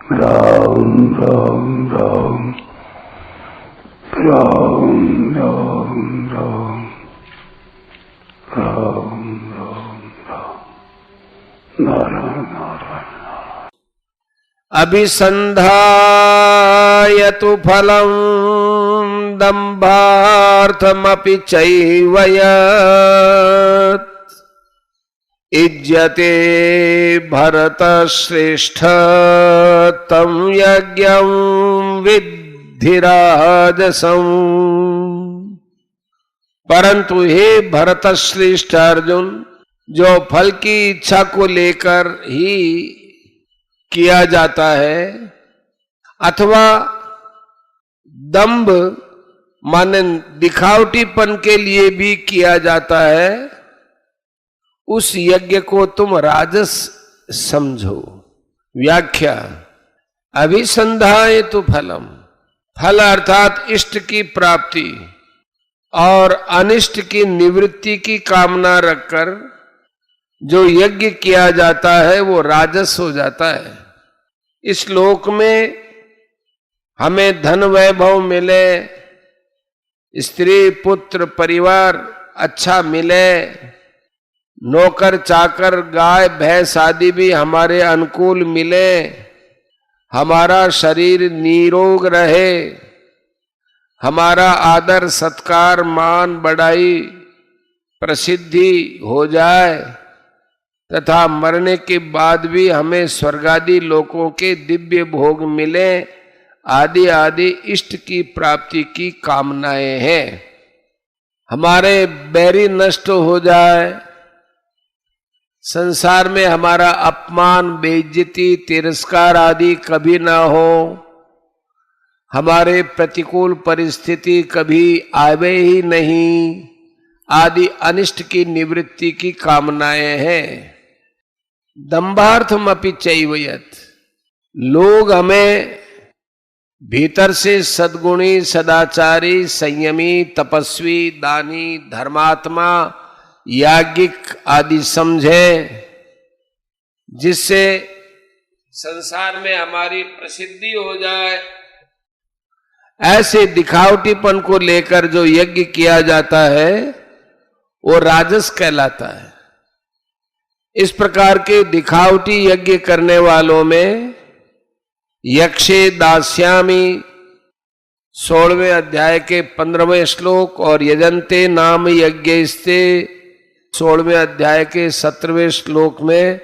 राम राम राम राम राम राम राम राम राम नारायण नारायण। अभिसन्धाय तु फलं दम्भार्थमपि चैव यत् इज्यते भरतश्रेष्ठ तं यज्ञं विद्धि राजसम्। परंतु हे भरतश्रेष्ठ अर्जुन, जो फल की इच्छा को लेकर ही किया जाता है अथवा दंभ माने दिखावटीपन के लिए भी किया जाता है, उस यज्ञ को तुम राजस समझो। व्याख्या। अभिसंधाय तो फलम, फल अर्थात इष्ट की प्राप्ति और अनिष्ट की निवृत्ति की कामना रखकर जो यज्ञ किया जाता है वो राजस हो जाता है। इस लोक में हमें धन वैभव मिले, स्त्री पुत्र परिवार अच्छा मिले, नौकर चाकर गाय भैंस आदि भी हमारे अनुकूल मिले, हमारा शरीर निरोग रहे, हमारा आदर सत्कार मान बढ़ाई प्रसिद्धि हो जाए तथा मरने के बाद भी हमें स्वर्गादि लोकों के दिव्य भोग मिले, आदि आदि इष्ट की प्राप्ति की कामनाएं हैं। हमारे बैरी नष्ट हो जाए, संसार में हमारा अपमान बेइज्जती तिरस्कार आदि कभी ना हो, हमारे प्रतिकूल परिस्थिति कभी आवे ही नहीं, आदि अनिष्ट की निवृत्ति की कामनाएं हैं। दंभार्थमपि चैव यत्, लोग हमें भीतर से सद्गुणी सदाचारी संयमी तपस्वी दानी धर्मात्मा याज्ञिक आदि समझे, जिससे संसार में हमारी प्रसिद्धि हो जाए, ऐसे दिखावटीपन को लेकर जो यज्ञ किया जाता है वो राजस कहलाता है। इस प्रकार के दिखावटी यज्ञ करने वालों में यक्षे दास्यामी 16वें अध्याय के 15वें श्लोक और यजन्ते नाम यज्ञस्ते 16वें अध्याय के 17वें श्लोक में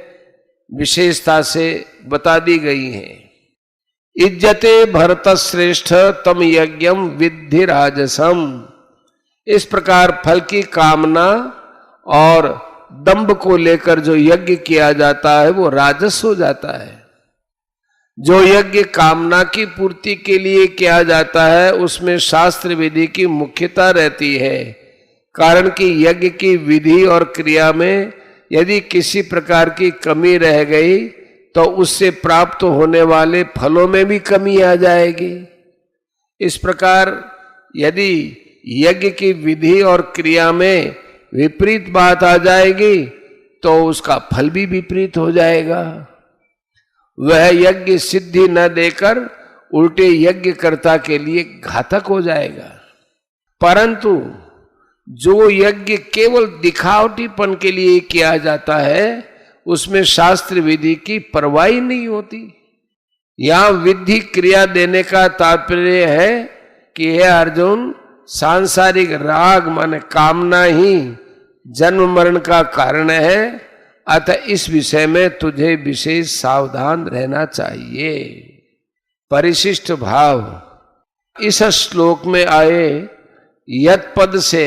विशेषता से बता दी गई हैं। इज्जते भरतश्रेष्ठ तम यज्ञम विद्धि राजसम। इस प्रकार फल की कामना और दंभ को लेकर जो यज्ञ किया जाता है वो राजस हो जाता है। जो यज्ञ कामना की पूर्ति के लिए किया जाता है उसमें शास्त्र विधि की मुख्यता रहती है, कारण कि यज्ञ की विधि और क्रिया में यदि किसी प्रकार की कमी रह गई तो उससे प्राप्त होने वाले फलों में भी कमी आ जाएगी। इस प्रकार यदि यज्ञ की विधि और क्रिया में विपरीत बात आ जाएगी तो उसका फल भी विपरीत हो जाएगा। वह यज्ञ सिद्धि न देकर उल्टे यज्ञकर्ता के लिए घातक हो जाएगा। परंतु जो यज्ञ केवल दिखावटीपन के लिए किया जाता है उसमें शास्त्र विधि की परवाह नहीं होती। यहां विधि क्रिया देने का तात्पर्य है कि हे अर्जुन, सांसारिक राग माने कामना ही जन्म मरण का कारण है, अतः इस विषय में तुझे विशेष सावधान रहना चाहिए। परिशिष्ट भाव। इस श्लोक में आए यत् पद से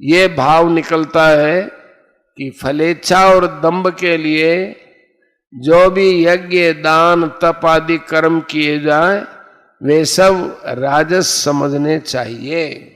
ये भाव निकलता है कि फलेच्छा और दंभ के लिए जो भी यज्ञ दान तप आदि कर्म किए जाए वे सब राजस समझने चाहिए।